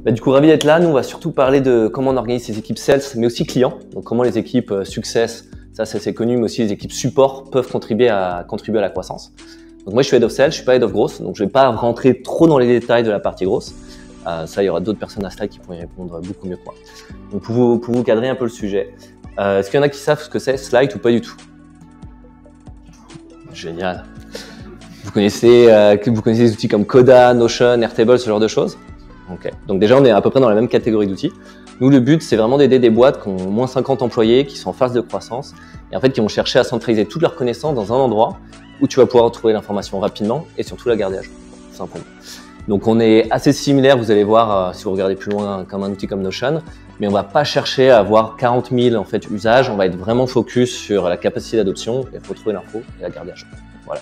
Du coup, ravi d'être là. Nous, on va surtout parler de comment on organise ces équipes sales, mais aussi clients. Donc, comment les équipes success, ça c'est connu, mais aussi les équipes support peuvent contribuer à la croissance. Donc, moi, je suis head of sales, je suis pas head of growth, donc je vais pas rentrer trop dans les détails de la partie growth. Ça, il y aura d'autres personnes à Slack qui pourraient y répondre beaucoup mieux que moi. Donc, pour vous cadrer un peu le sujet, est-ce qu'il y en a qui savent ce que c'est Slack ou pas du tout? Génial. Vous connaissez des outils comme Coda, Notion, Airtable, ce genre de choses? Okay. Donc déjà, on est à peu près dans la même catégorie d'outils. Nous, le but, c'est vraiment d'aider des boîtes qui ont moins 50 employés, qui sont en phase de croissance, et en fait, qui vont chercher à centraliser toutes leurs connaissances dans un endroit où tu vas pouvoir retrouver l'information rapidement et surtout la garder à jour, tout simplement. Donc, on est assez similaire, vous allez voir, si vous regardez plus loin, comme un outil comme Notion, mais on va pas chercher à avoir 40 000 en fait, usages, on va être vraiment focus sur la capacité d'adoption et retrouver l'info et la garder à jour. Voilà.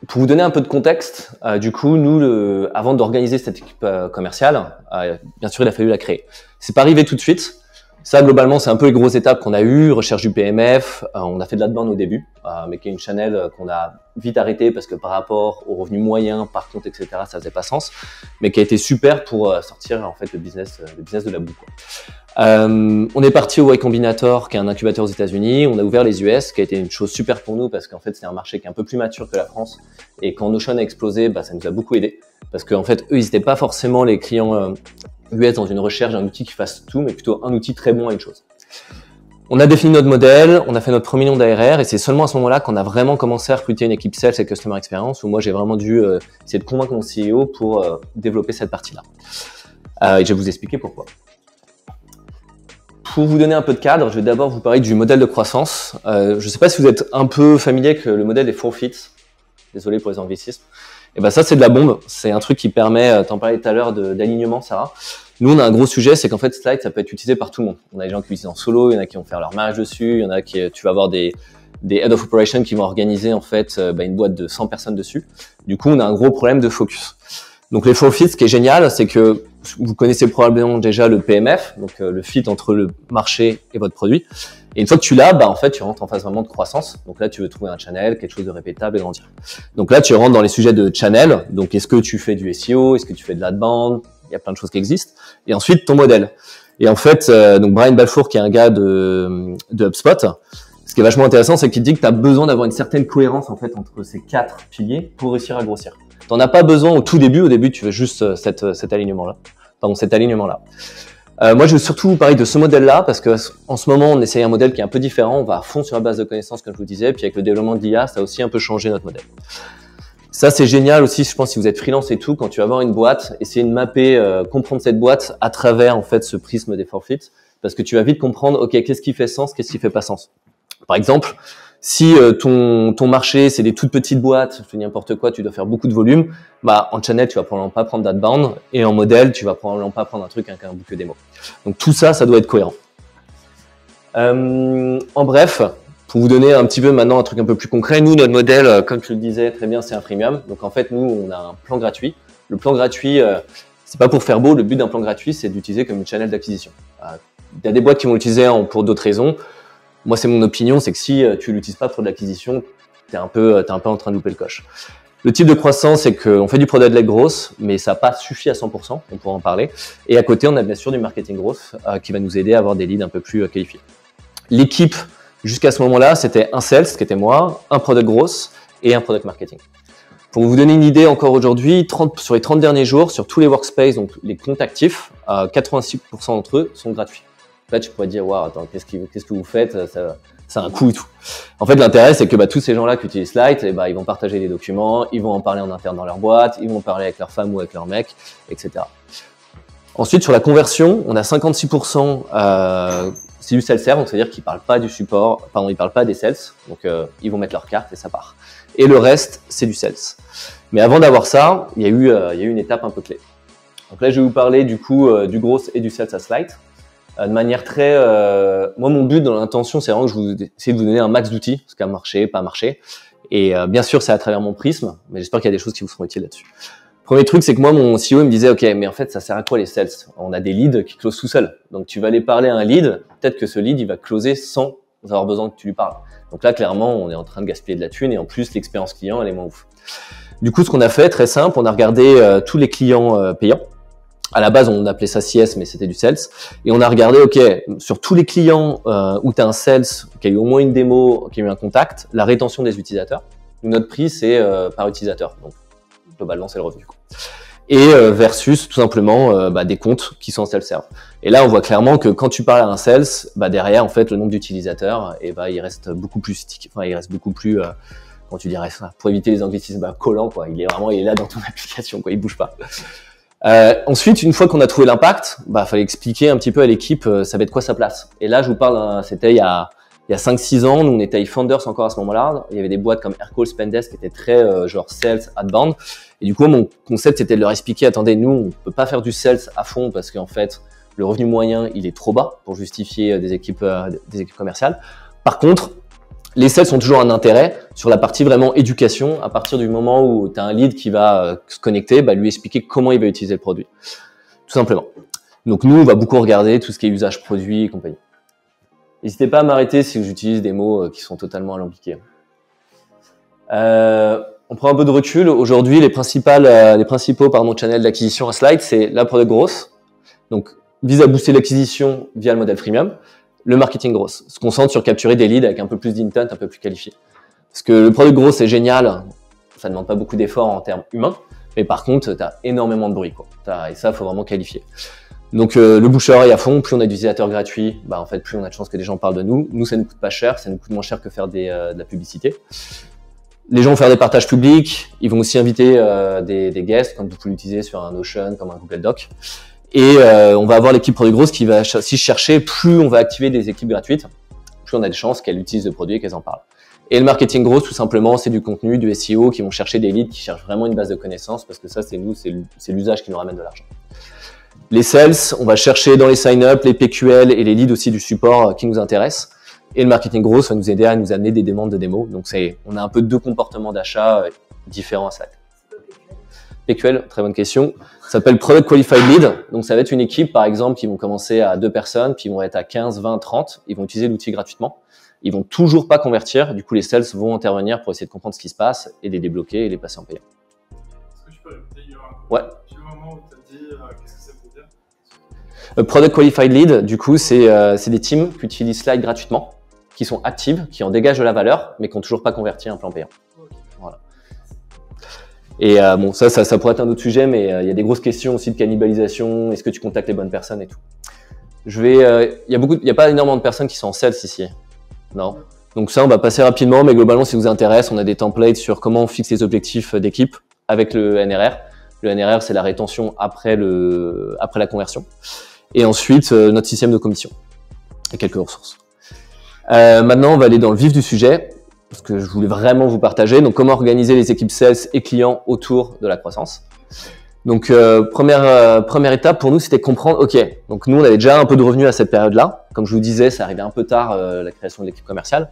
Pour vous donner un peu de contexte, du coup, nous, avant d'organiser cette équipe commerciale, bien sûr, il a fallu la créer. C'est pas arrivé tout de suite. Ça, globalement, c'est un peu les grosses étapes qu'on a eues. Recherche du PMF, on a fait de l'outbound au début, mais qui est une channel qu'on a vite arrêtée parce que par rapport aux revenus moyens, par contre, etc., ça faisait pas sens, mais qui a été super pour sortir en fait le business de la boue, quoi. On est parti au Y Combinator, qui est un incubateur aux États-Unis. On a ouvert les US, qui a été une chose super pour nous parce qu'en fait, c'est un marché qui est un peu plus mature que la France. Et quand Notion a explosé, ça nous a beaucoup aidé parce qu'en fait, eux, ils n'étaient pas forcément les clients US dans une recherche d'un outil qui fasse tout, mais plutôt un outil très bon à une chose. On a défini notre modèle, on a fait notre 1 million d'ARR et c'est seulement à ce moment-là qu'on a vraiment commencé à recruter une équipe sales et customer experience où moi, j'ai vraiment dû essayer de convaincre mon CEO pour développer cette partie-là. Et je vais vous expliquer pourquoi. Pour vous donner un peu de cadre, je vais d'abord vous parler du modèle de croissance. Je ne sais pas si vous êtes un peu familier avec le modèle des 4 feet. Désolé pour les anglicismes. Et ça, c'est de la bombe. C'est un truc qui permet, t'en parlais tout à l'heure, d'alignement, Sarah. Nous, on a un gros sujet, c'est qu'en fait, Slide, ça peut être utilisé par tout le monde. On a des gens qui l'utilisent en solo, il y en a qui vont faire leur mariage dessus, il y en a qui, tu vas avoir des head of operation qui vont organiser, en fait, une boîte de 100 personnes dessus. Du coup, on a un gros problème de focus. Donc, les 4 feet, ce qui est génial, c'est que vous connaissez probablement déjà le PMF, donc le fit entre le marché et votre produit. Et une fois que tu l'as, en fait, tu rentres en phase vraiment de croissance. Donc là, tu veux trouver un channel, quelque chose de répétable et grandir. Donc là, tu rentres dans les sujets de channel. Donc, est-ce que tu fais du SEO? Est-ce que tu fais de l'adband? Il y a plein de choses qui existent. Et ensuite, ton modèle. Et en fait, donc Brian Balfour, qui est un gars de HubSpot, ce qui est vachement intéressant, c'est qu'il dit que tu as besoin d'avoir une certaine cohérence en fait entre ces 4 piliers pour réussir à grossir. T'en as pas besoin au tout début. Au début, tu veux juste cet alignement-là. Pardon, cet alignement-là. Moi, je veux surtout vous parler de ce modèle-là parce que en ce moment, on essaye un modèle qui est un peu différent. On va à fond sur la base de connaissances, comme je vous disais. Puis avec le développement de l'IA, ça a aussi un peu changé notre modèle. Ça, c'est génial aussi, je pense, si vous êtes freelance et tout, quand tu vas avoir une boîte, essayez de mapper, comprendre cette boîte à travers en fait ce prisme des 4 feet, parce que tu vas vite comprendre, ok, qu'est-ce qui fait sens, qu'est-ce qui fait pas sens. Par exemple, si ton marché, c'est des toutes petites boîtes, je fais n'importe quoi, tu dois faire beaucoup de volume, en channel, tu vas probablement pas prendre d'outbound, et en modèle, tu vas probablement pas prendre un truc avec un bouquet démo. Donc tout ça, ça doit être cohérent. En bref, pour vous donner un petit peu maintenant un truc un peu plus concret, nous, notre modèle, comme tu le disais très bien, c'est un freemium. Donc en fait, nous, on a un plan gratuit. Le plan gratuit, c'est pas pour faire beau, le but d'un plan gratuit, c'est d'utiliser comme une channel d'acquisition. Il y a des boîtes qui vont l'utiliser pour d'autres raisons. Moi, c'est mon opinion, c'est que si tu l'utilises pas pour de l'acquisition, t'es un peu en train de louper le coche. Le type de croissance, c'est qu'on fait du product-led growth, mais ça n'a pas suffi à 100%, on pourra en parler. Et à côté, on a bien sûr du marketing growth qui va nous aider à avoir des leads un peu plus qualifiés. L'équipe, jusqu'à ce moment-là, c'était un sales, qui était moi, un product growth et un product marketing. Pour vous donner une idée, encore aujourd'hui, sur les 30 derniers jours, sur tous les workspaces, donc les comptes actifs, 86% d'entre eux sont gratuits. Là, tu pourrais dire, waouh, attends, qu'est-ce que vous faites? Ça a un coût et tout. En fait, l'intérêt, c'est que tous ces gens-là qui utilisent Slide, ils vont partager des documents, ils vont en parler en interne dans leur boîte, ils vont en parler avec leur femme ou avec leur mec, etc. Ensuite, sur la conversion, on a 56%, c'est du self-serve, donc c'est-à-dire qu'ils parlent pas du support, ils parlent pas des sales, donc ils vont mettre leur carte et ça part. Et le reste, c'est du sales. Mais avant d'avoir ça, il y a eu une étape un peu clé. Donc là, je vais vous parler du coup du growth et du sales à Slide. De manière très, moi mon but dans l'intention, c'est vraiment que je vous essayer de vous donner un max d'outils, ce qui a marché, pas marché. Et bien sûr, c'est à travers mon prisme, mais j'espère qu'il y a des choses qui vous seront utiles là-dessus. Premier truc, c'est que moi, mon CEO, il me disait, ok, mais en fait, ça sert à quoi les sales? On a des leads qui closent tout seuls. Donc, tu vas aller parler à un lead, peut-être que ce lead, il va closer sans avoir besoin que tu lui parles. Donc là, clairement, on est en train de gaspiller de la thune et en plus, l'expérience client, elle est moins ouf. Du coup, ce qu'on a fait, très simple, on a regardé tous les clients payants. À la base, on appelait ça CS, mais c'était du sales. Et on a regardé, OK, sur tous les clients où tu as un sales qui a eu au moins une démo, qui a eu un contact, la rétention des utilisateurs. Notre prix, c'est par utilisateur. Donc, globalement, c'est le revenu. Et versus, tout simplement, des comptes qui sont en self-serve. Et là, on voit clairement que quand tu parles à un sales, derrière, en fait, le nombre d'utilisateurs, il reste beaucoup plus stick. Enfin, il reste beaucoup plus, comment tu dirais ça, pour éviter les anglicismes, collant, quoi. Il est là dans ton application, quoi. Il bouge pas. Ensuite, une fois qu'on a trouvé l'impact, fallait expliquer un petit peu à l'équipe, ça va être quoi sa place. Et là, je vous parle, c'était il y a 5-6 ans, nous on était iFounders encore à ce moment-là. Il y avait des boîtes comme Aircall, Spendesk qui étaient très genre sales, outbound. Et du coup, mon concept c'était de leur expliquer, attendez, nous on peut pas faire du sales à fond parce qu'en fait, le revenu moyen il est trop bas pour justifier des équipes commerciales. Par contre, les sales ont toujours un intérêt sur la partie vraiment éducation. À partir du moment où tu as un lead qui va se connecter, lui expliquer comment il va utiliser le produit. Tout simplement. Donc nous, on va beaucoup regarder tout ce qui est usage produit et compagnie. N'hésitez pas à m'arrêter si j'utilise des mots qui sont totalement alambiqués. On prend un peu de recul. Aujourd'hui, les principaux channels d'acquisition à Slide, c'est la product growth. Donc, vise à booster l'acquisition via le modèle freemium. Le marketing growth se concentre sur capturer des leads avec un peu plus d'intent, un peu plus qualifiés. Parce que le product growth, c'est génial. Ça ne demande pas beaucoup d'efforts en termes humains. Mais par contre, tu as énormément de bruit, quoi. Et ça, il faut vraiment qualifier. Donc le bouche à oreille à fond, plus on a d'utilisateurs gratuits, en fait plus on a de chances que des gens parlent de nous. Nous, ça nous coûte pas cher, ça nous coûte moins cher que faire de la publicité. Les gens vont faire des partages publics, ils vont aussi inviter des guests, comme vous pouvez l'utiliser sur un Notion, comme un Google Doc. Et on va avoir l'équipe Product Growth qui va aussi chercher, plus on va activer des équipes gratuites, plus on a de chances qu'elles utilisent le produit et qu'elles en parlent. Et le marketing growth, tout simplement, c'est du contenu, du SEO, qui vont chercher des leads, qui cherchent vraiment une base de connaissances, parce que ça, c'est l'usage qui nous ramène de l'argent. Les sales, on va chercher dans les sign-up, les PQL et les leads aussi du support qui nous intéressent. Et le marketing growth va nous aider à nous amener des demandes de démo. Donc on a un peu deux comportements d'achat différents à ça. PQL, très bonne question. Ça s'appelle Product Qualified Lead. Donc ça va être une équipe, par exemple, qui vont commencer à 2 personnes, puis ils vont être à 15, 20, 30. Ils vont utiliser l'outil gratuitement. Ils vont toujours pas convertir. Du coup, les sales vont intervenir pour essayer de comprendre ce qui se passe et les débloquer et les passer en payant. Est-ce que je peux répéter Ouais. Petit moment où tu as dit qu'est-ce que ça veut dire? Product Qualified Lead, du coup, c'est des teams qui utilisent Slide gratuitement, qui sont actives, qui en dégagent de la valeur, mais qui n'ont toujours pas converti un plan payant. Okay. Voilà. Et ça pourrait être un autre sujet, mais il y a des grosses questions aussi de cannibalisation. Est-ce que tu contactes les bonnes personnes et tout. Il y a pas énormément de personnes qui sont en sales ici. Non. Donc ça, on va passer rapidement, mais globalement, si ça vous intéresse, on a des templates sur comment on fixe les objectifs d'équipe avec le NRR. Le NRR, c'est la rétention après la conversion. Et ensuite, notre système de commission et quelques ressources. Maintenant, on va aller dans le vif du sujet, parce que je voulais vraiment vous partager. Donc, comment organiser les équipes sales et clients autour de la croissance. Donc, première étape pour nous, c'était comprendre, OK, donc nous, on avait déjà un peu de revenus à cette période-là. Comme je vous disais, ça arrivait un peu tard, la création de l'équipe commerciale.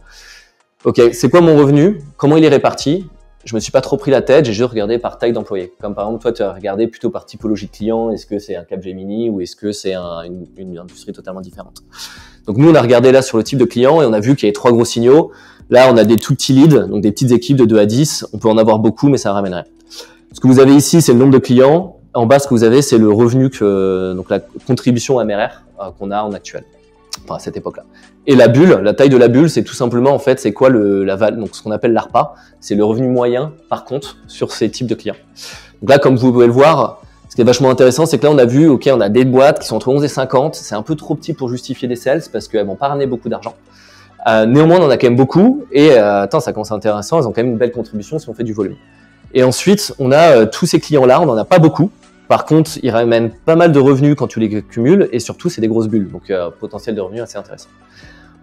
OK, c'est quoi mon revenu? Comment il est réparti? Je me suis pas trop pris la tête, j'ai juste regardé par taille d'employé. Comme par exemple, toi, tu as regardé plutôt par typologie de client. Est-ce que c'est un Capgemini ou est-ce que c'est une industrie totalement différente? Donc nous, on a regardé là sur le type de client et on a vu qu'il y avait 3 gros signaux. Là, on a des tout petits leads, donc des petites équipes de 2 à 10. On peut en avoir beaucoup, mais ça ramènerait. Ce que vous avez ici, c'est le nombre de clients. En bas, ce que vous avez, c'est le revenu donc la contribution MRR qu'on a en actuel. Enfin, à cette époque-là. Et la bulle, la taille de la bulle, c'est tout simplement, en fait, c'est quoi donc ce qu'on appelle l'ARPA, c'est le revenu moyen par compte sur ces types de clients. Donc là, comme vous pouvez le voir, ce qui est vachement intéressant, c'est que là, on a vu, OK, on a des boîtes qui sont entre 11 et 50, c'est un peu trop petit pour justifier des sales parce qu'elles vont pas ramener beaucoup d'argent. Néanmoins, on en a quand même beaucoup et ça commence à être intéressant, elles ont quand même une belle contribution si on fait du volume. Et ensuite, on a tous ces clients-là, on n'en a pas beaucoup. Par contre, ils ramènent pas mal de revenus quand tu les cumules et surtout, c'est des grosses bulles, donc potentiel de revenus assez intéressant.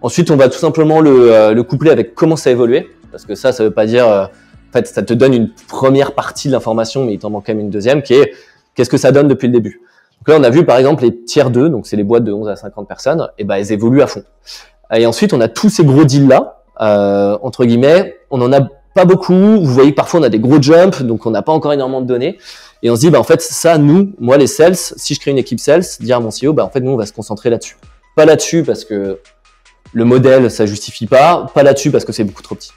Ensuite, on va tout simplement le coupler avec comment ça a évolué, parce que ça veut pas dire... en fait, ça te donne une première partie de l'information, mais il t'en manque quand même une deuxième, qui est qu'est-ce que ça donne depuis le début. Donc là, on a vu par exemple les tiers 2, donc c'est les boîtes de 11 à 50 personnes, et elles évoluent à fond. Et ensuite, on a tous ces gros deals-là, entre guillemets, on en a pas beaucoup. Vous voyez que parfois, on a des gros jumps, donc on n'a pas encore énormément de données. Et on se dit, en fait, ça, moi, les sales, si je crée une équipe sales, dire à mon CEO, en fait, nous, on va se concentrer là-dessus. Pas là-dessus parce que le modèle, ça justifie pas là-dessus parce que c'est beaucoup trop petit.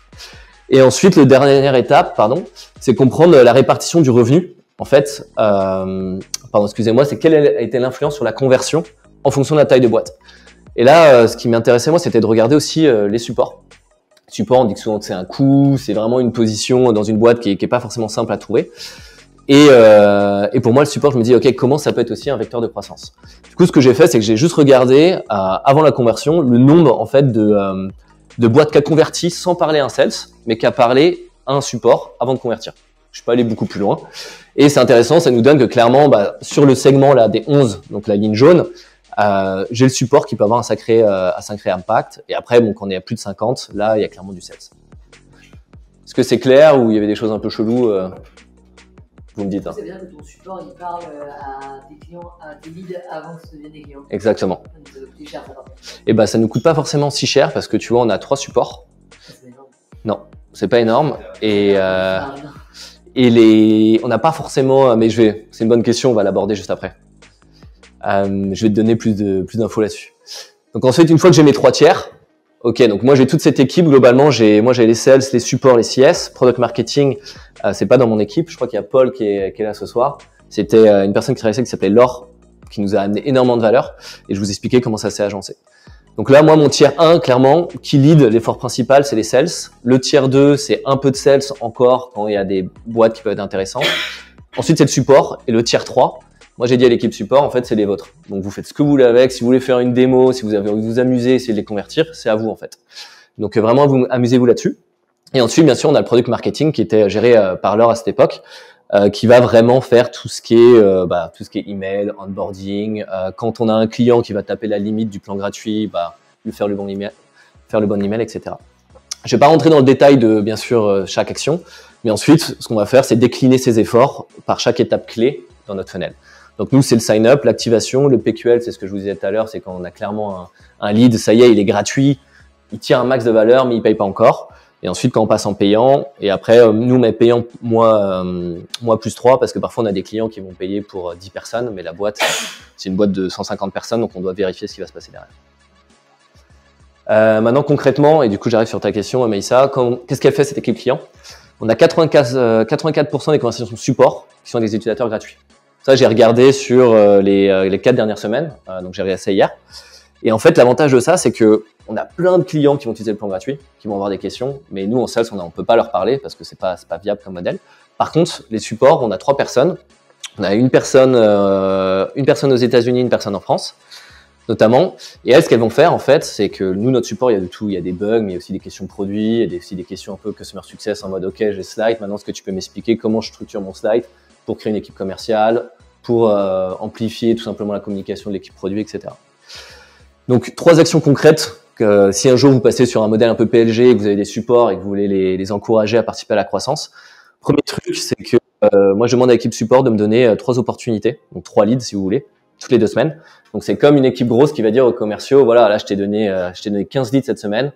Et ensuite, la dernière étape, c'est comprendre la répartition du revenu. En fait, excusez-moi, c'est quelle a été l'influence sur la conversion en fonction de la taille de boîte. Et là, ce qui m'intéressait, moi, c'était de regarder aussi les supports. Support, on dit que souvent que c'est un coût, c'est vraiment une position dans une boîte qui est pas forcément simple à trouver. Et pour moi, le support, je me dis, ok, comment ça peut être aussi un vecteur de croissance? Du coup, ce que j'ai fait, c'est que j'ai juste regardé avant la conversion le nombre en fait de boîtes qui a converti sans parler à un sales, mais qui a parlé à un support avant de convertir. Je suis pas allé beaucoup plus loin. Et c'est intéressant, ça nous donne que clairement, sur le segment là des 11, donc la ligne jaune, j'ai le support qui peut avoir un sacré impact. Et après, bon, quand on est à plus de 50, là, il y a clairement du sales. Est-ce que c'est clair ou il y avait des choses un peu cheloues vous me dites. C'est bien que ton support il parle à tes clients, à tes leads avant que ce devienne des clients. Exactement. Ça nous coûte cher, ça. Et ça nous coûte pas forcément si cher parce que tu vois, on a 3 supports. C'est énorme. Non, c'est pas énorme. Et on n'a pas forcément, mais c'est une bonne question, on va l'aborder juste après. Je vais te donner plus d'infos là-dessus. Donc ensuite, une fois que j'ai mes 3 tiers, ok, donc moi j'ai toute cette équipe globalement. J'ai les sales, les supports, les CS, product marketing. C'est pas dans mon équipe. Je crois qu'il y a Paul qui est là ce soir. C'était une personne qui travaillait qui s'appelait Laure, qui nous a amené énormément de valeur. Et je vous expliquais comment ça s'est agencé. Donc là, moi, mon tiers 1, clairement, qui lead l'effort principal, c'est les sales. Le tiers 2, c'est un peu de sales encore quand il y a des boîtes qui peuvent être intéressantes. Ensuite, c'est le support. Et le tiers 3, moi, j'ai dit à l'équipe support, en fait, c'est les vôtres. Donc, vous faites ce que vous voulez avec. Si vous voulez faire une démo, si vous avez envie de vous amuser, essayer de les convertir, c'est à vous, en fait. Donc, vraiment, amusez-vous là-dessus. Et ensuite, bien sûr, on a le product marketing qui était géré par Laure à cette époque, qui va vraiment faire tout ce qui est email, onboarding. Quand on a un client qui va taper la limite du plan gratuit, lui faire le bon email, etc. Je vais pas rentrer dans le détail de, bien sûr, chaque action, mais ensuite, ce qu'on va faire, c'est décliner ces efforts par chaque étape clé dans notre funnel. Donc nous, c'est le sign-up, l'activation, le PQL, c'est ce que je vous disais tout à l'heure, c'est quand on a clairement un lead, ça y est, il est gratuit, il tire un max de valeur, mais il paye pas encore. Et ensuite, quand on passe en payant, et après, nous, on est payant moi plus 3, parce que parfois, on a des clients qui vont payer pour 10 personnes, mais la boîte, c'est une boîte de 150 personnes, donc on doit vérifier ce qui va se passer derrière. Maintenant, concrètement, et du coup, j'arrive sur ta question, Maïssa, qu'est-ce qu'elle fait cette équipe client? On a 84% des conversations support qui sont des utilisateurs gratuits. Ça, j'ai regardé sur les 4 dernières semaines, donc j'ai regardé ça hier. Et en fait, l'avantage de ça, c'est que on a plein de clients qui vont utiliser le plan gratuit, qui vont avoir des questions, mais nous, en sales, on peut pas leur parler parce que c'est pas viable comme modèle. Par contre, les supports, on a 3 personnes. On a une personne aux États-Unis, une personne en France, notamment. Et elles, ce qu'elles vont faire, en fait, c'est que nous, notre support, il y a de tout. Il y a des bugs, mais il y a aussi des questions produits, il y a aussi des questions un peu customer success en mode, OK, j'ai slide. Maintenant, est-ce que tu peux m'expliquer comment je structure mon slide pour créer une équipe commerciale, pour amplifier tout simplement la communication de l'équipe produit, etc. Donc, 3 actions concrètes. Si un jour vous passez sur un modèle un peu PLG, que vous avez des supports et que vous voulez les encourager à participer à la croissance, premier truc, c'est que moi, je demande à l'équipe support de me donner 3 opportunités, donc 3 leads si vous voulez, toutes les 2 semaines. Donc, c'est comme une équipe grosse qui va dire aux commerciaux, voilà, là, je t'ai donné 15 leads cette semaine.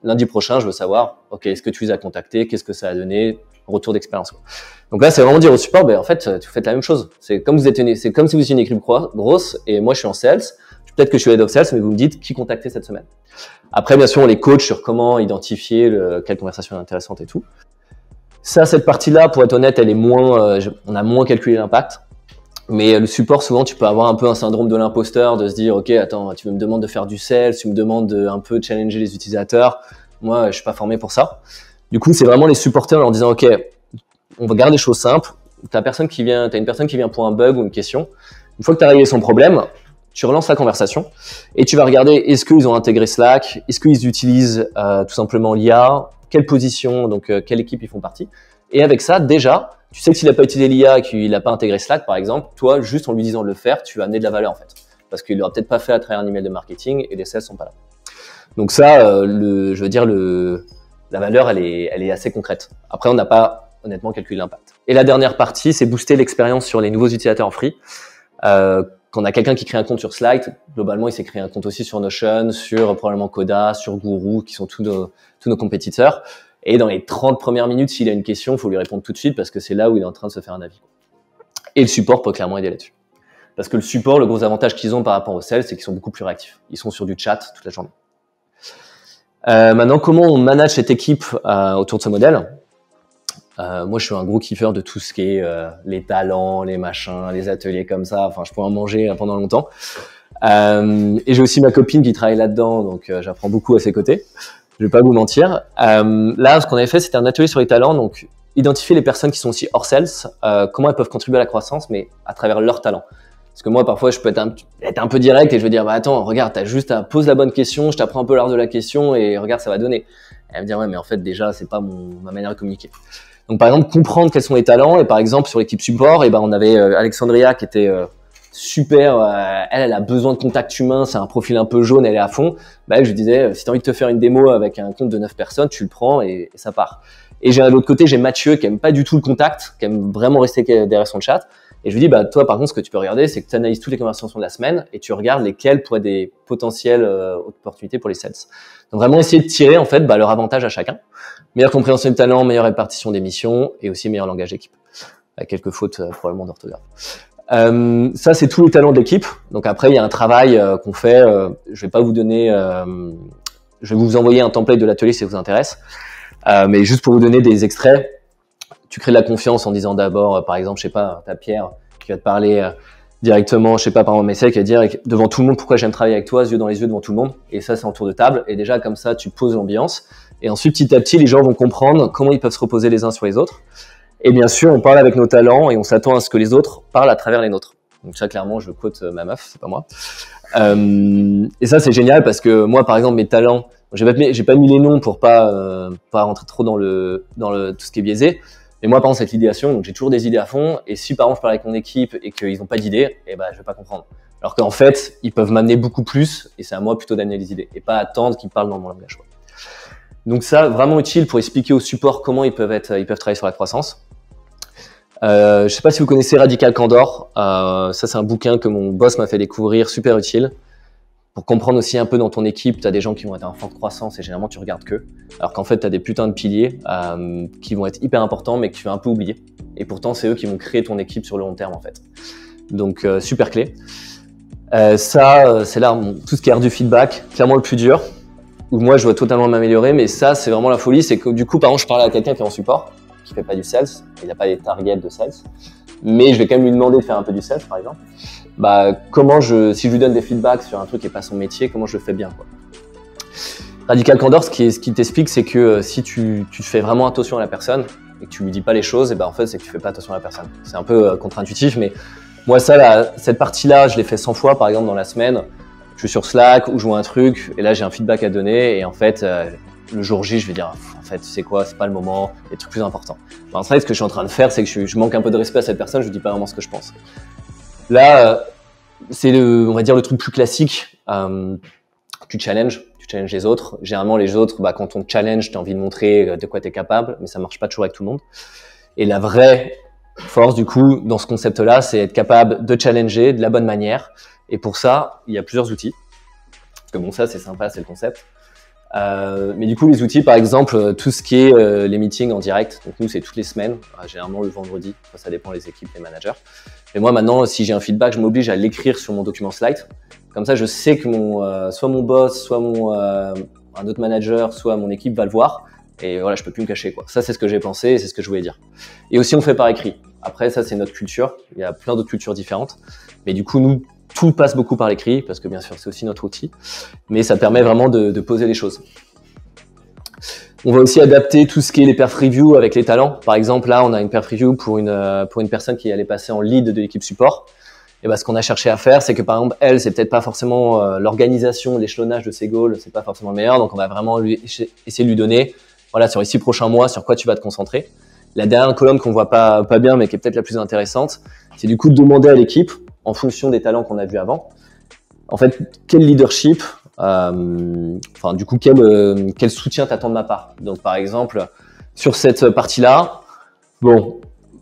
Lundi prochain, je veux savoir, OK, est-ce que tu les as contactés? Qu'est-ce que ça a donné? Retour d'expérience. Donc là, c'est vraiment dire au support, en fait, tu faites la même chose. C'est comme si vous étiez une équipe grosse et moi, je suis en sales. Peut-être que je suis head of sales, mais vous me dites qui contacter cette semaine. Après, bien sûr, on les coach sur comment identifier quelle conversation est intéressante et tout. Ça, cette partie-là, pour être honnête, elle est on a moins calculé l'impact. Mais le support, souvent, tu peux avoir un peu un syndrome de l'imposteur, de se dire, OK, attends, tu me demandes de faire du sales, tu me demandes de un peu challenger les utilisateurs. Moi, je suis pas formé pour ça. Du coup, c'est vraiment les supporter en leur disant, OK, on va garder les choses simples. T'as une personne qui vient pour un bug ou une question. Une fois que tu as réglé son problème, tu relances la conversation et tu vas regarder est-ce qu'ils ont intégré Slack, est-ce qu'ils utilisent tout simplement l'IA, quelle position, donc quelle équipe ils font partie. Et avec ça, déjà, tu sais que s'il n'a pas utilisé l'IA et qu'il n'a pas intégré Slack, par exemple, toi, juste en lui disant de le faire, tu vas amener de la valeur en fait. Parce qu'il l'aura peut-être pas fait à travers un email de marketing et les sales sont pas là. Donc ça, la valeur, elle est assez concrète. Après, on n'a pas honnêtement calculé l'impact. Et la dernière partie, c'est booster l'expérience sur les nouveaux utilisateurs en free. Quand on a quelqu'un qui crée un compte sur Slide, globalement, il s'est créé un compte aussi sur Notion, sur probablement Coda, sur Guru, qui sont tous nos compétiteurs. Et dans les 30 premières minutes, s'il a une question, il faut lui répondre tout de suite parce que c'est là où il est en train de se faire un avis. Et le support peut clairement aider là-dessus. Parce que le support, le gros avantage qu'ils ont par rapport aux sales, c'est qu'ils sont beaucoup plus réactifs. Ils sont sur du chat toute la journée. Maintenant, comment on manage cette équipe autour de ce modèle? Moi, je suis un gros kiffeur de tout ce qui est les talents, les machins, les ateliers comme ça. Enfin, je pourrais en manger pendant longtemps. Et j'ai aussi ma copine qui travaille là-dedans, donc j'apprends beaucoup à ses côtés. Je vais pas vous mentir. Là, ce qu'on avait fait, c'était un atelier sur les talents, donc identifier les personnes qui sont aussi hors sales, comment elles peuvent contribuer à la croissance, mais à travers leurs talents. Parce que moi, parfois, je peux être un peu direct et je vais dire, bah attends, regarde, t'as juste à poser la bonne question, je t'apprends un peu l'art de la question et regarde, ça va donner. Et elle me dit, ouais, mais en fait, déjà, c'est pas ma manière de communiquer. Donc, par exemple, comprendre quels sont les talents. Et par exemple, sur l'équipe support, et ben, on avait Alexandria qui était super. Elle a besoin de contact humain, c'est un profil un peu jaune, elle est à fond. Bah, elle, je lui disais, si t'as envie de te faire une démo avec un compte de 9 personnes, tu le prends et ça part. Et de l'autre côté, j'ai Mathieu qui aime pas du tout le contact, qui aime vraiment rester derrière son chat. Et je lui dis, bah, toi, par contre, ce que tu peux regarder, c'est que tu analyses toutes les conversations de la semaine et tu regardes lesquelles pourraient être des potentielles opportunités pour les sales. Donc, vraiment essayer de tirer, en fait, bah, leur avantage à chacun. Meilleure compréhension du talent, meilleure répartition des missions et aussi meilleur langage d'équipe. Avec quelques fautes, probablement d'orthographe. Ça, c'est tous les talents de l'équipe. Donc, après, il y a un travail qu'on fait. Je vais pas vous donner, je vais vous envoyer un template de l'atelier si ça vous intéresse. Mais juste pour vous donner des extraits, tu crées de la confiance en disant d'abord, par exemple, je sais pas, t'as Pierre qui va te parler directement, je sais pas, par exemple, Messel qui va dire devant tout le monde pourquoi j'aime travailler avec toi, yeux dans les yeux devant tout le monde. Et ça, c'est en tour de table. Et déjà, comme ça, tu poses l'ambiance. Et ensuite, petit à petit, les gens vont comprendre comment ils peuvent se reposer les uns sur les autres. Et bien sûr, on parle avec nos talents et on s'attend à ce que les autres parlent à travers les nôtres. Donc ça, clairement, je quote ma meuf, c'est pas moi. Et ça, c'est génial parce que moi, par exemple, mes talents, j'ai pas mis les noms pour pas rentrer trop dans tout ce qui est biaisé. Mais moi, par exemple, cette idéation, donc j'ai toujours des idées à fond. Et si, par exemple, je parle avec mon équipe et qu'ils n'ont pas d'idées, eh ben, je vais pas comprendre. Alors qu'en fait, ils peuvent m'amener beaucoup plus et c'est à moi plutôt d'amener les idées et pas attendre qu'ils parlent dans mon langage. Donc ça, vraiment utile pour expliquer au support comment ils peuvent travailler sur la croissance. Je sais pas si vous connaissez Radical Candor. Ça, c'est un bouquin que mon boss m'a fait découvrir, super utile. Pour comprendre aussi un peu dans ton équipe, tu as des gens qui vont être en forte croissance et généralement tu regardes qu'eux. Alors qu'en fait, tu as des putains de piliers qui vont être hyper importants mais que tu vas un peu oublier. Et pourtant, c'est eux qui vont créer ton équipe sur le long terme en fait. Donc, super clé. Ça, c'est là tout ce qui est art du feedback, clairement le plus dur, où moi, je dois totalement m'améliorer. Mais ça, c'est vraiment la folie. C'est que du coup, par exemple, je parlais à quelqu'un qui est en support, qui fait pas du sales, il n'a pas des targets de sales. Mais je vais quand même lui demander de faire un peu du sales, par exemple. Bah, si je lui donne des feedbacks sur un truc qui n'est pas son métier, comment je le fais bien, quoi. Radical Candor, ce qui t'explique, c'est que si tu fais vraiment attention à la personne et que tu lui dis pas les choses, et ben en fait, c'est que tu fais pas attention à la personne. C'est un peu contre-intuitif, mais moi, cette partie-là, je l'ai fait 100 fois, par exemple, dans la semaine. Je suis sur Slack ou je vois un truc, et là, j'ai un feedback à donner, et en fait, le jour J, je vais dire, en fait, tu sais quoi, c'est pas le moment, il y a des trucs plus importants. En fait, ce que je suis en train de faire, c'est que je manque un peu de respect à cette personne, je lui dis pas vraiment ce que je pense. Là, c'est on va dire le truc plus classique. Tu challenges les autres. Généralement, les autres, quand on te challenge, tu as envie de montrer de quoi tu es capable, mais ça marche pas toujours avec tout le monde. Et la vraie force, du coup, dans ce concept-là, c'est être capable de challenger de la bonne manière. Et pour ça, il y a plusieurs outils. Parce que bon, ça, c'est sympa, c'est le concept. Mais du coup, les outils, par exemple, tout ce qui est les meetings en direct. Donc nous, c'est toutes les semaines, généralement le vendredi. Ça dépend des équipes, des managers. Et moi, maintenant, si j'ai un feedback, je m'oblige à l'écrire sur mon document slide. Comme ça, je sais que soit mon boss, soit un autre manager, soit mon équipe va le voir. Et voilà, je peux plus me cacher, quoi. Ça, c'est ce que j'ai pensé et c'est ce que je voulais dire. Et aussi, on fait par écrit. Après, ça, c'est notre culture. Il y a plein d'autres cultures différentes. Mais du coup, nous, tout passe beaucoup par l'écrit, parce que bien sûr, c'est aussi notre outil. Mais ça permet vraiment de poser les choses. On va aussi adapter tout ce qui est les perf review avec les talents. Par exemple, là, on a une perf review pour une personne qui allait passer en lead de l'équipe support. Et ben, ce qu'on a cherché à faire, c'est que par exemple, elle, c'est peut-être pas forcément l'organisation, l'échelonnage de ses goals, c'est pas forcément le meilleur. Donc, on va vraiment essayer de lui donner, voilà, sur les 6 prochains mois, sur quoi tu vas te concentrer. La dernière colonne qu'on voit pas bien, mais qui est peut-être la plus intéressante, c'est du coup de demander à l'équipe, en fonction des talents qu'on a vus avant, en fait, quel leadership, du coup, quel soutien t'attends de ma part. Donc, par exemple, sur cette partie-là,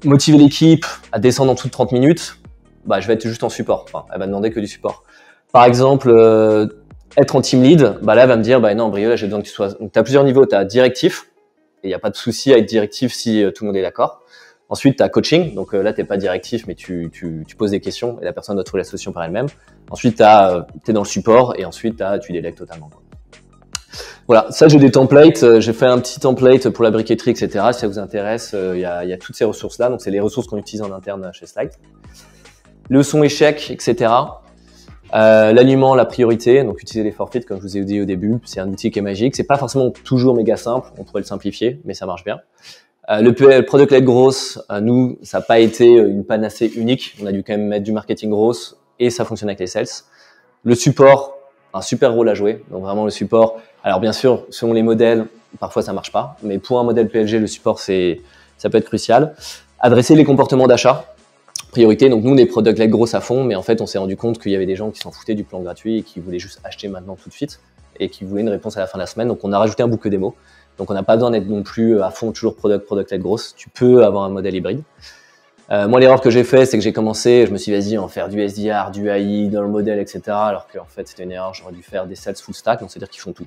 motiver l'équipe à descendre en dessous de 30 minutes, je vais être juste en support. Enfin, elle va demander que du support. Par exemple, être en team lead, là, elle va me dire, non, Brio, là, j'ai besoin que tu sois. Donc, tu as plusieurs niveaux. Tu as directif, et il n'y a pas de souci à être directif si tout le monde est d'accord. Ensuite, tu as coaching, donc là, tu n'es pas directif, mais tu poses des questions et la personne doit trouver la solution par elle-même. Ensuite, tu es dans le support et ensuite, tu délègues totalement. Voilà, ça j'ai des templates, j'ai fait un petit template pour la briqueterie, etc. Si ça vous intéresse, il y a toutes ces ressources-là, donc c'est les ressources qu'on utilise en interne chez Slide. Le son échec, etc. L'alignement, la priorité, donc utiliser les forfeits comme je vous ai dit au début, c'est un outil qui est magique. C'est pas forcément toujours méga simple, on pourrait le simplifier, mais ça marche bien. Le product-led growth, nous, ça n'a pas été une panacée unique. On a dû quand même mettre du marketing growth et ça fonctionne avec les sales. Le support, un super rôle à jouer. Donc vraiment le support. Alors bien sûr, selon les modèles, parfois ça marche pas, mais pour un modèle PLG, le support ça peut être crucial. Adresser les comportements d'achat, priorité. Donc nous, on est product-led growth à fond, mais en fait, on s'est rendu compte qu'il y avait des gens qui s'en foutaient du plan gratuit et qui voulaient juste acheter maintenant tout de suite et qui voulaient une réponse à la fin de la semaine. Donc on a rajouté un boucle démo. Donc on n'a pas besoin d'être non plus à fond toujours product-led growth. Tu peux avoir un modèle hybride. Moi, l'erreur que j'ai fait, c'est que j'ai commencé, je me suis dit, vas-y, en faire du SDR, du AI dans le modèle, etc. Alors qu'en fait, c'était une erreur. J'aurais dû faire des sales full stack, donc c'est-à-dire qu'ils font tout.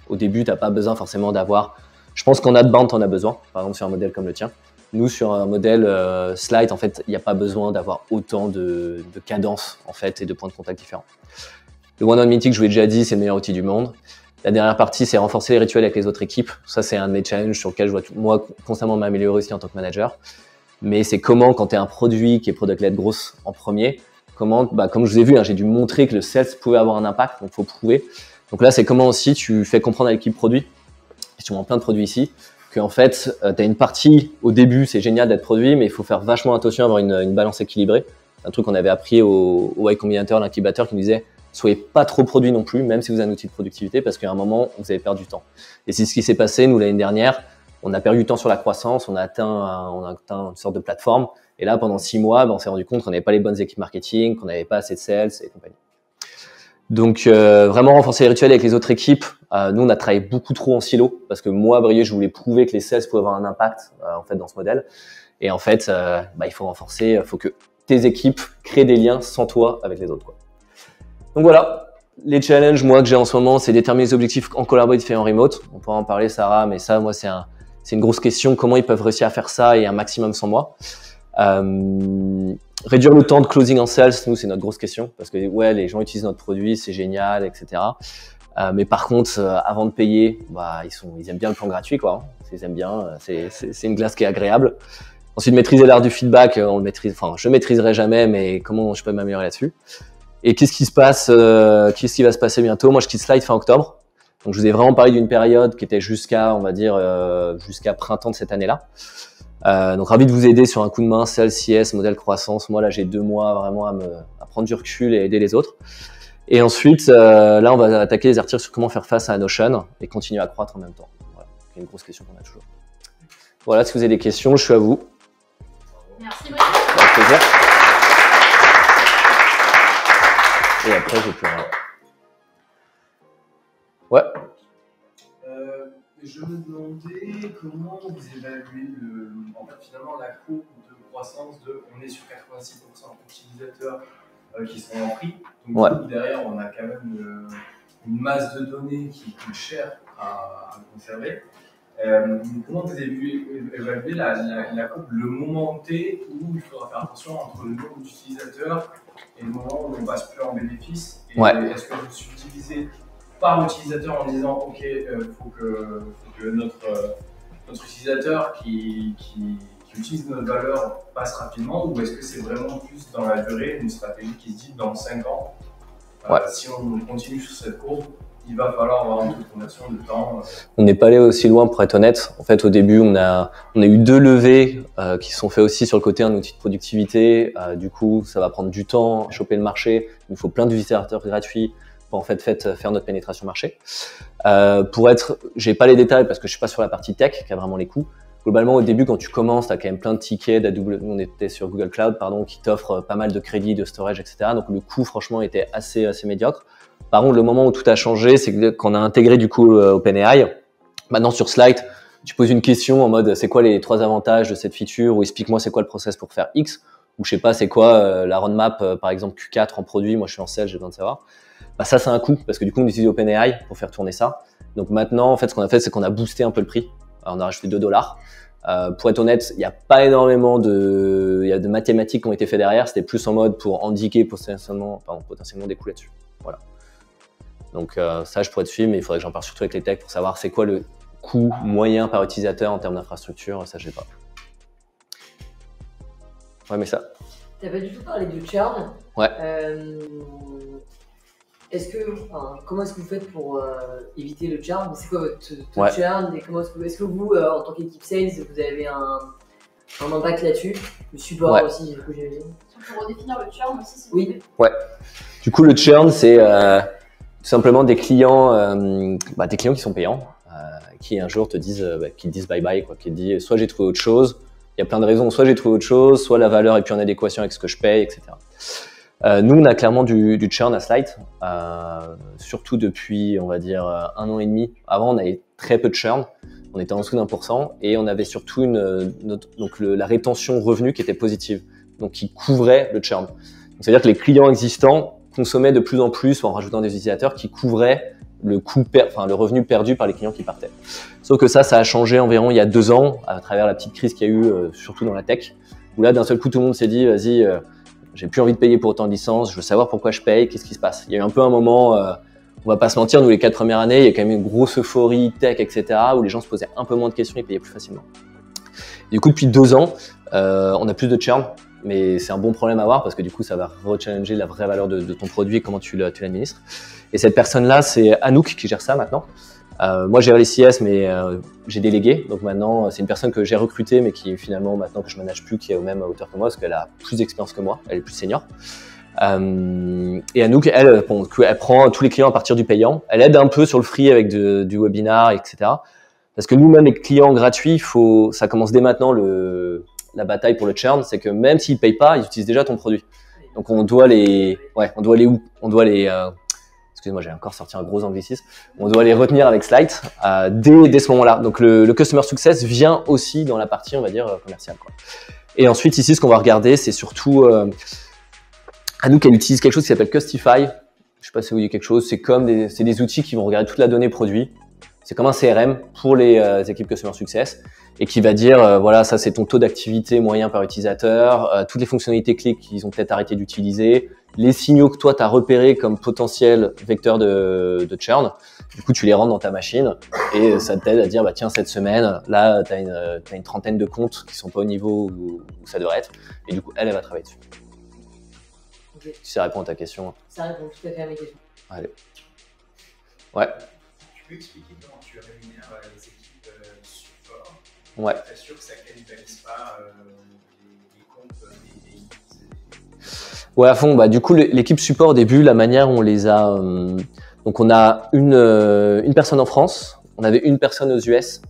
Au début, tu n'as pas besoin forcément d'avoir. Je pense qu'en outbound, tu en as besoin. Par exemple, sur un modèle comme le tien. Nous, sur un modèle Slide, en fait, il n'y a pas besoin d'avoir autant de cadence en fait, et de points de contact différents. Le one-on-one meeting, je vous l'ai déjà dit, c'est le meilleur outil du monde. La dernière partie, c'est renforcer les rituels avec les autres équipes. Ça, c'est un de mes challenges sur lequel je dois, moi, constamment m'améliorer aussi en tant que manager. Mais c'est comment, quand tu es un produit qui est product-led growth en premier, comment, comme je vous ai vu, j'ai dû montrer que le sales pouvait avoir un impact, donc il faut prouver. Donc là, c'est comment aussi tu fais comprendre à l'équipe produit, et tu vends plein de produits ici, qu'en fait, tu as une partie, au début, c'est génial d'être produit, mais il faut faire vachement attention à avoir une balance équilibrée. Un truc qu'on avait appris au Y Combinator, l'incubateur, qui nous disait soyez pas trop produit non plus, même si vous avez un outil de productivité, parce qu'à un moment, vous allez perdre du temps. Et c'est ce qui s'est passé, nous, l'année dernière. On a perdu du temps sur la croissance, on a atteint une sorte de plateforme. Et là, pendant 6 mois, on s'est rendu compte qu'on n'avait pas les bonnes équipes marketing, qu'on n'avait pas assez de sales et compagnie. Donc, vraiment renforcer les rituels avec les autres équipes. Nous, on a travaillé beaucoup trop en silo, parce que moi, Brieux, je voulais prouver que les sales pouvaient avoir un impact en fait dans ce modèle. Et en fait, il faut renforcer, il faut que tes équipes créent des liens sans toi avec les autres, quoi. Donc voilà, les challenges, moi, que j'ai en ce moment, c'est déterminer les objectifs en collaboratif et en remote. On pourra en parler, Sarah, mais ça, moi, c'est une grosse question. Comment ils peuvent réussir à faire ça et un maximum sans moi? Réduire le temps de closing en sales, nous, c'est notre grosse question. Parce que, ouais, les gens utilisent notre produit, c'est génial, etc. Mais par contre, avant de payer, ils aiment bien le plan gratuit, quoi. Ils aiment bien, c'est une glace qui est agréable. Ensuite, maîtriser l'art du feedback, on le maîtrise, je maîtriserai jamais, mais comment je peux m'améliorer là-dessus? Et qu'est-ce qui va se passer bientôt? Moi, je quitte Slide fin octobre. Donc, je vous ai vraiment parlé d'une période qui était jusqu'à, on va dire, jusqu'à printemps de cette année-là. Donc, ravi de vous aider sur un coup de main, Sales, CS, modèle croissance. Moi, là, j'ai 2 mois vraiment à prendre du recul et aider les autres. Et ensuite, là, on va attaquer les articles sur comment faire face à Notion et continuer à croître en même temps. Voilà, c'est une grosse question qu'on a toujours. Voilà, si vous avez des questions, je suis à vous. Merci beaucoup. Avec plaisir. Et après, je peux... Ouais. Je me demandais comment vous évaluez en fait, finalement la courbe de croissance on est sur 86% d'utilisateurs qui sont en prix. Donc ouais. Derrière, on a quand même une masse de données qui coûte cher à conserver. Comment vous évaluez la courbe, le moment T où il faudra faire attention entre le nombre d'utilisateurs et le moment où on ne passe plus en bénéfice? Et est-ce que vous subdivisez par utilisateur en disant ok, faut que notre utilisateur qui utilise notre valeur passe rapidement, ou est-ce que c'est vraiment plus dans la durée, une stratégie qui se dit dans 5 ans, si on continue sur cette courbe, il va falloir avoir une conversion de temps. On n'est pas allé aussi loin pour être honnête. En fait, au début, on a eu 2 levées qui sont faites aussi sur le côté un outil de productivité. Du coup, ça va prendre du temps, choper le marché. Il nous faut plein d'utilisateurs gratuits pour en fait faire notre pénétration marché. J'ai pas les détails parce que je suis pas sur la partie tech qui a vraiment les coûts. Globalement, au début, quand tu commences, tu as quand même plein de tickets on était sur Google Cloud, qui t'offrent pas mal de crédits, de storage, etc. Donc le coût, franchement, était assez médiocre. Par contre, le moment où tout a changé, c'est que quand on a intégré du coup OpenAI, maintenant sur Slide, tu poses une question en mode c'est quoi les 3 avantages de cette feature, ou explique-moi c'est quoi le process pour faire X, ou je sais pas c'est quoi la roadmap par exemple Q4 en produit, moi je suis en sales, j'ai besoin de savoir. Ça c'est un coût parce que du coup on utilise OpenAI pour faire tourner ça. Donc maintenant en fait ce qu'on a fait c'est qu'on a boosté un peu le prix. Alors, on a rajouté $2. Pour être honnête, il n'y a pas énormément de mathématiques qui ont été faites derrière. C'était plus en mode pour indiquer potentiellement des coûts là-dessus. Voilà. Donc ça, je pourrais te suivre, mais il faudrait que j'en parle surtout avec les techs pour savoir c'est quoi le coût moyen par utilisateur en termes d'infrastructure. Ça, je sais pas. Ouais, mais ça. Tu n'as pas du tout parlé du churn. Ouais. Comment est-ce que vous faites pour éviter le churn? C'est quoi votre Ouais. churn et est-ce que vous, en tant qu'équipe sales, vous avez un impact là-dessus? Le support Ouais. aussi, du coup, j'imagine. Pour redéfinir le churn aussi, s'il vous Oui. plaît. Du coup, le churn, c'est tout simplement des clients qui sont payants, qui un jour te disent, qui te disent bye bye, quoi, qui te disent soit j'ai trouvé autre chose, il y a plein de raisons, soit j'ai trouvé autre chose, soit la valeur est plus en adéquation avec ce que je paye, etc. Nous, on a clairement du churn à Slight, surtout depuis, on va dire, 1 an et demi. Avant, on avait très peu de churn, on était en dessous d'1%, et on avait surtout la rétention revenu qui était positive, donc qui couvrait le churn. C'est-à-dire que les clients existants consommaient de plus en plus en rajoutant des utilisateurs qui couvraient le revenu perdu par les clients qui partaient. Sauf que ça a changé environ il y a 2 ans, à travers la petite crise qu'il y a eu, surtout dans la tech, où là, d'un seul coup, tout le monde s'est dit, vas-y, j'ai plus envie de payer pour autant de licences, je veux savoir pourquoi je paye, qu'est-ce qui se passe. Il y a eu un peu un moment, on va pas se mentir, nous les 4 premières années, il y a quand même une grosse euphorie tech, etc., où les gens se posaient un peu moins de questions et payaient plus facilement. Et du coup, depuis 2 ans, on a plus de churn, mais c'est un bon problème à avoir parce que du coup, ça va rechallenger la vraie valeur de ton produit et comment tu l'administres. Et cette personne-là, c'est Anouk qui gère ça maintenant. Moi, j'ai les CS, mais j'ai délégué. Donc maintenant, c'est une personne que j'ai recrutée, mais qui finalement, maintenant que je manage plus, qui est au même hauteur que moi, parce qu'elle a plus d'expérience que moi, elle est plus senior. Et Anouk, elle prend tous les clients à partir du payant. Elle aide un peu sur le free avec du webinar, etc. Parce que nous-mêmes, les clients gratuits, ça commence dès maintenant la bataille pour le churn, c'est que même s'ils payent pas, ils utilisent déjà ton produit. Donc on doit les excusez-moi, j'ai encore sorti un gros anglicisme. On doit les retenir avec Slight dès ce moment-là. Donc le customer success vient aussi dans la partie, on va dire, commerciale, quoi. Et ensuite ici, ce qu'on va regarder, c'est surtout Anouk, elle utilise quelque chose qui s'appelle Custify. Je sais pas si vous voyez quelque chose. C'est des outils qui vont regarder toute la donnée produit. C'est comme un CRM pour les équipes Customer Success et qui va dire, voilà, ça c'est ton taux d'activité moyen par utilisateur, toutes les fonctionnalités clés qu'ils ont peut-être arrêté d'utiliser, les signaux que toi tu as repérés comme potentiel vecteur de churn. Du coup, tu les rentres dans ta machine et ça t'aide à dire, bah tiens, cette semaine, là, tu as une trentaine de comptes qui sont pas au niveau où ça devrait être. Et du coup, elle va travailler dessus. Okay. Si ça répond à ta question. Ça répond tout à fait à mes questions. Allez. Ouais. Tu peux expliquer comment tu rémunères les équipes support? Ouais. Tu sûr que ça ne cannibalise pas les comptes des pays? Ouais, à fond. Bah, du coup, l'équipe support au début, la manière où on les a. Donc, on a une personne en France, on avait une personne aux US,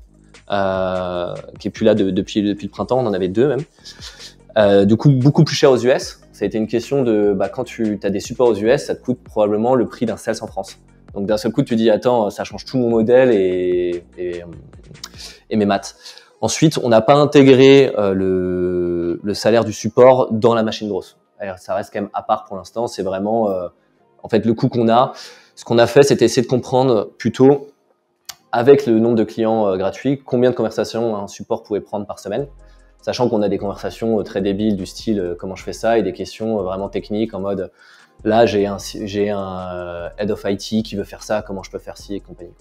qui est plus là depuis le printemps, on en avait 2 même. Du coup, beaucoup plus cher aux US. Ça a été une question de, quand tu as des supports aux US, ça te coûte probablement le prix d'un sales en France. Donc d'un seul coup, tu dis, attends, ça change tout mon modèle et mes maths. Ensuite, on n'a pas intégré le salaire du support dans la machine grosse. Alors, ça reste quand même à part pour l'instant. C'est vraiment, en fait, le coût qu'on a. Ce qu'on a fait, c'était essayer de comprendre plutôt, avec le nombre de clients gratuits, combien de conversations un support pouvait prendre par semaine. Sachant qu'on a des conversations très débiles du style comment je fais ça et des questions vraiment techniques en mode là j'ai un head of IT qui veut faire ça, comment je peux faire ci et compagnie.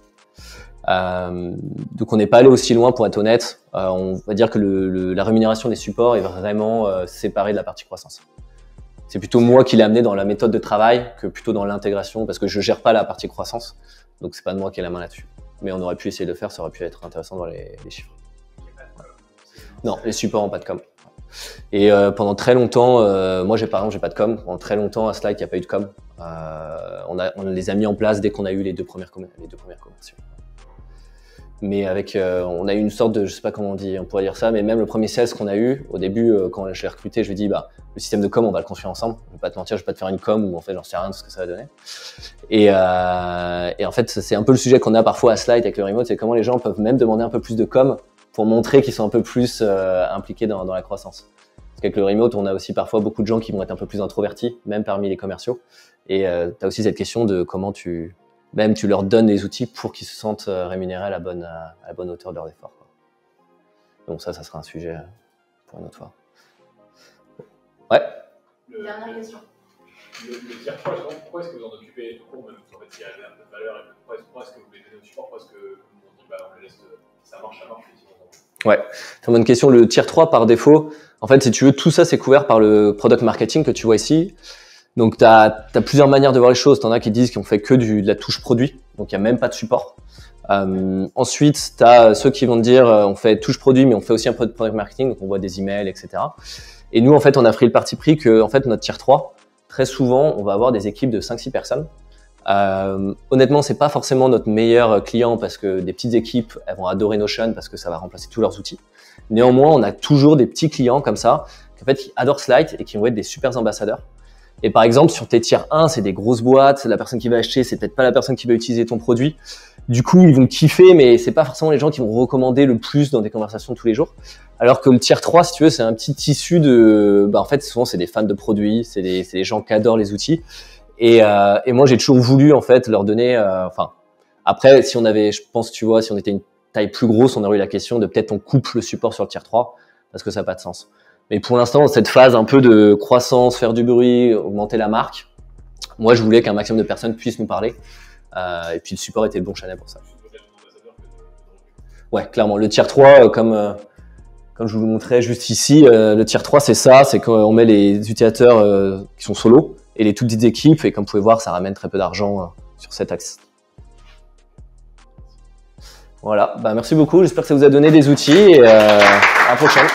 Donc on n'est pas allé aussi loin pour être honnête. On va dire que la rémunération des supports est vraiment séparée de la partie croissance. C'est plutôt moi qui l'ai amené dans la méthode de travail que plutôt dans l'intégration parce que je gère pas la partie croissance. Donc c'est pas de moi qui ai la main là-dessus. Mais on aurait pu essayer de le faire, ça aurait pu être intéressant dans les chiffres. Non, les supports n'ont pas de com. Et pendant très longtemps, moi par exemple, j'ai pas de com. Pendant très longtemps, à Slight, il n'y a pas eu de com. On les a mis en place dès qu'on a eu les deux premières conversions. Mais on a eu une sorte de, je sais pas comment on pourrait dire ça, mais même le premier sales qu'on a eu, au début, quand je l'ai recruté, je lui ai dit, le système de com, on va le construire ensemble. Je vais pas te mentir, je vais pas te faire une com où en fait, j'en sais rien de ce que ça va donner. Et en fait, c'est un peu le sujet qu'on a parfois à Slight avec le remote, c'est comment les gens peuvent même demander un peu plus de com pour montrer qu'ils sont un peu plus impliqués dans la croissance. Parce qu'avec le remote, on a aussi parfois beaucoup de gens qui vont être un peu plus introvertis, même parmi les commerciaux. Et tu as aussi cette question de comment tu leur donnes les outils pour qu'ils se sentent rémunérés à la bonne hauteur de leurs efforts, quoi. Donc ça sera un sujet pour une autre fois. Ouais. Dernière question. Le tier 3, pourquoi est-ce que vous en occupez tout court, même si en fait il y a un peu de valeur, et pourquoi est-ce que vous voulez donner au support? Parce que on dit, bah, on le laisse, ça marche, et sinon, Ouais, c'est une bonne question. Le tier 3 par défaut, en fait, si tu veux, tout ça c'est couvert par le product marketing que tu vois ici. Donc, tu as plusieurs manières de voir les choses. Tu en as qui disent qu'on fait que de la touche produit, donc il n'y a même pas de support. Ensuite, tu as ceux qui vont te dire on fait touche produit, mais on fait aussi un peu de product marketing, donc on voit des emails, etc. Et nous, en fait, on a pris le parti pris que en fait, notre tier 3, très souvent, on va avoir des équipes de 5-6 personnes. Honnêtement, c'est pas forcément notre meilleur client parce que des petites équipes, elles vont adorer Notion parce que ça va remplacer tous leurs outils. Néanmoins, on a toujours des petits clients comme ça, qui, en fait, qui adorent Slide et qui vont être des super ambassadeurs. Et par exemple, sur tes tier 1, c'est des grosses boîtes, la personne qui va acheter, c'est peut-être pas la personne qui va utiliser ton produit. Du coup, ils vont kiffer, mais c'est pas forcément les gens qui vont recommander le plus dans des conversations tous les jours. Alors que le tier 3, si tu veux, c'est un petit tissu de, en fait, souvent, c'est des fans de produits, c'est des gens qui adorent les outils. Et moi, j'ai toujours voulu, en fait, leur donner, après, si on avait, je pense, tu vois, si on était une taille plus grosse, on aurait eu la question de peut-être on coupe le support sur le tier 3 parce que ça n'a pas de sens. Mais pour l'instant, dans cette phase un peu de croissance, faire du bruit, augmenter la marque, moi, je voulais qu'un maximum de personnes puissent nous parler. Et puis, le support était le bon channel pour ça. Ouais, clairement. Le tier 3, comme je vous le montrais juste ici, le tier 3, c'est ça. C'est qu'on met les utilisateurs qui sont solo et les toutes petites équipes. Et comme vous pouvez voir, ça ramène très peu d'argent sur cet axe. Voilà. Merci beaucoup. J'espère que ça vous a donné des outils et à la prochaine.